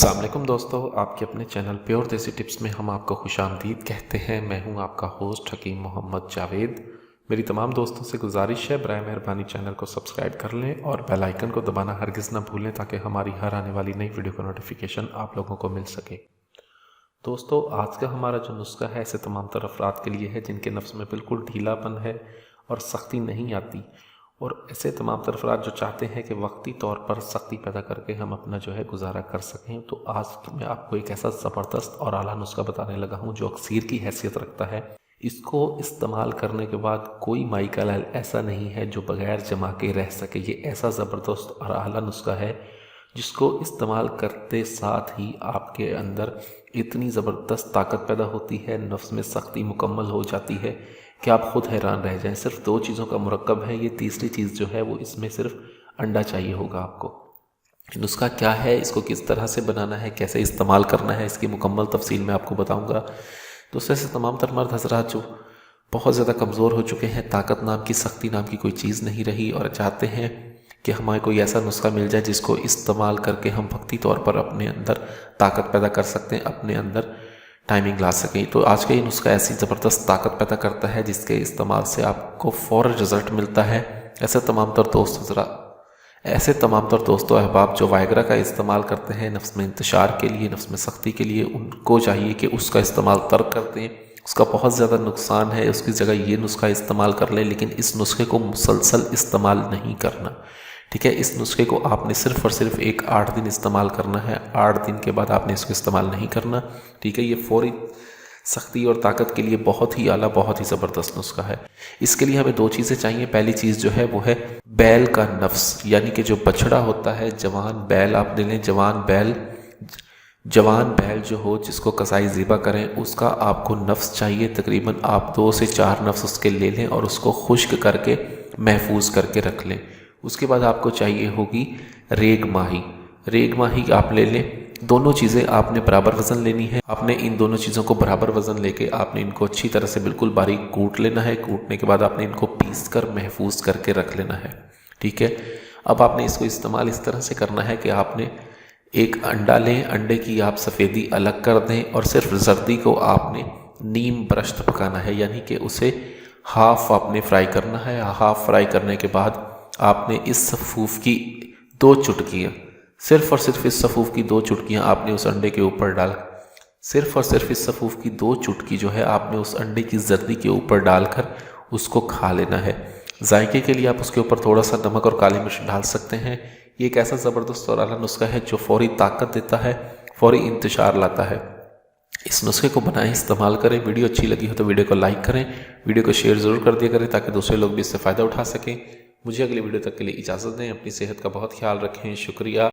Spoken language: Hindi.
अस्सलाम वालेकुम दोस्तों, आपके अपने चैनल प्योर देसी टिप्स में हम आपको खुशामदीद कहते हैं। मैं हूं आपका होस्ट हकीम मोहम्मद जावेद। मेरी तमाम दोस्तों से गुजारिश है, बराए मेहरबानी चैनल को सब्सक्राइब कर लें और बेल आइकन को दबाना हरगिज़ ना भूलें ताकि हमारी हर आने वाली नई वीडियो का नोटिफिकेशन आप लोगों को मिल सके। दोस्तों, आज का हमारा जो नुस्खा है ऐसे तमाम तर अफराद के लिए है जिनके नफ्स में बिल्कुल ढीलापन है और सख्ती नहीं आती, और ऐसे तमाम तर अफराद जो चाहते हैं कि वक्ती तौर पर सख्ती पैदा करके हम अपना जो है गुजारा कर सकें। तो आज मैं आपको एक ऐसा ज़बरदस्त और आला नुस्खा बताने लगा हूँ जो अक्सीर की हैसियत रखता है। इसको इस्तेमाल करने के बाद कोई माई का इलाज ऐसा नहीं है जो बग़ैर जमा के रह सके। ये ऐसा ज़बरदस्त और आला नुस्खा है जिसको इस्तेमाल करते साथ ही आपके अंदर इतनी ज़बरदस्त ताकत पैदा होती है, नफ्स में सख्ती मुकम्मल हो जाती है कि आप ख़ुद हैरान रह जाएं। सिर्फ 2 चीज़ों का मुरक्कब है, ये तीसरी चीज़ जो है वो इसमें सिर्फ अंडा चाहिए होगा आपको। नुस्खा क्या है, इसको किस तरह से बनाना है, कैसे इस्तेमाल करना है, इसकी मुकम्मल तफसील मैं आपको बताऊँगा। तो उससे तमाम तर मर्द हज़रात जो बहुत ज़्यादा कमज़ोर हो चुके हैं, ताकत नाम की, सख्ती नाम की कोई चीज़ नहीं रही, और चाहते हैं कि हमें कोई ऐसा नुस्खा मिल जाए जिसको इस्तेमाल करके हम वक्ती तौर पर अपने अंदर ताकत पैदा कर सकते हैं, अपने अंदर टाइमिंग ला सकें। तो आज का ये नुस्खा ऐसी ज़बरदस्त ताकत पैदा करता है जिसके इस्तेमाल से आपको फ़ौरन रिज़ल्ट मिलता है। ऐसे तमाम तर दोस्तों अहबाब जो वाइग्रा का इस्तेमाल करते हैं नफ्स में इंतशार के लिए, नफ्स में सख्ती के लिए, उनको चाहिए कि उसका इस्तेमाल तर्क कर दें। उसका बहुत ज़्यादा नुकसान है, उसकी जगह ये नुस्खा इस्तेमाल कर लें, लेकिन इस नुस्खे को मुसलसल इस्तेमाल नहीं करना, ठीक है। इस नुस्खे को आपने सिर्फ़ और सिर्फ 8 दिन इस्तेमाल करना है। 8 दिन के बाद आपने इसको इस्तेमाल नहीं करना, ठीक है। ये फौरी सख्ती और ताकत के लिए बहुत ही आला, बहुत ही ज़बरदस्त नुस्खा है। इसके लिए हमें 2 चीज़ें चाहिए। पहली चीज़ जो है वो है बैल का नफ्स, यानी कि जो बछड़ा होता है, जवान बैल आप ले लें। जवान बैल जो हो, जिसको कसाई ज़िबा करें, उसका आपको नफ्स चाहिए। तकरीबन आप 2 से 4 नफ्स उसके ले लें और उसको खुश्क करके महफूज करके रख लें। उसके बाद आपको चाहिए होगी रेग माही आप ले लें। दोनों चीज़ें आपने बराबर वज़न लेनी है। आपने इन दोनों चीज़ों को बराबर वज़न लेके आपने इनको अच्छी तरह से बिल्कुल बारीक कूट लेना है। कूटने के बाद आपने इनको पीस कर महफूज करके रख लेना है, ठीक है। अब आपने इसको इस्तेमाल इस तरह से करना है कि आपने एक अंडा लें, अंडे की आप सफ़ेदी अलग कर दें और सिर्फ जर्दी को आपने नीम ब्रश्त पकाना है, यानी कि उसे हाफ़ आपने फ्राई करना है। हाफ़ फ्राई करने के बाद आपने इस सफ़ूफ़ की 2 चुटकियाँ, सिर्फ़ और सिर्फ इस सफ़ूफ़ की 2 चुटकियाँ आपने उस अंडे के ऊपर डाल, सिर्फ़ और सिर्फ इस सफ़ूफ़ की 2 चुटकी जो है आपने उस अंडे की जर्दी के ऊपर डालकर उसको खा लेना है। जायके के लिए आप उसके ऊपर थोड़ा सा नमक और काली मिर्च डाल सकते हैं। ये एक ऐसा ज़बरदस्त और आला नुस्खा है जो फ़ौरी ताकत देता है, फ़ौरी इंतशार लाता है। इस नुस्खे को बनाएं, इस्तेमाल करें। वीडियो अच्छी लगी हो तो वीडियो को लाइक करें, वीडियो को शेयर ज़रूर कर दिया करें ताकि दूसरे लोग भी इससे फ़ायदा उठा सकें। मुझे अगली वीडियो तक के लिए इजाज़त दें। अपनी सेहत का बहुत ख्याल रखें। शुक्रिया।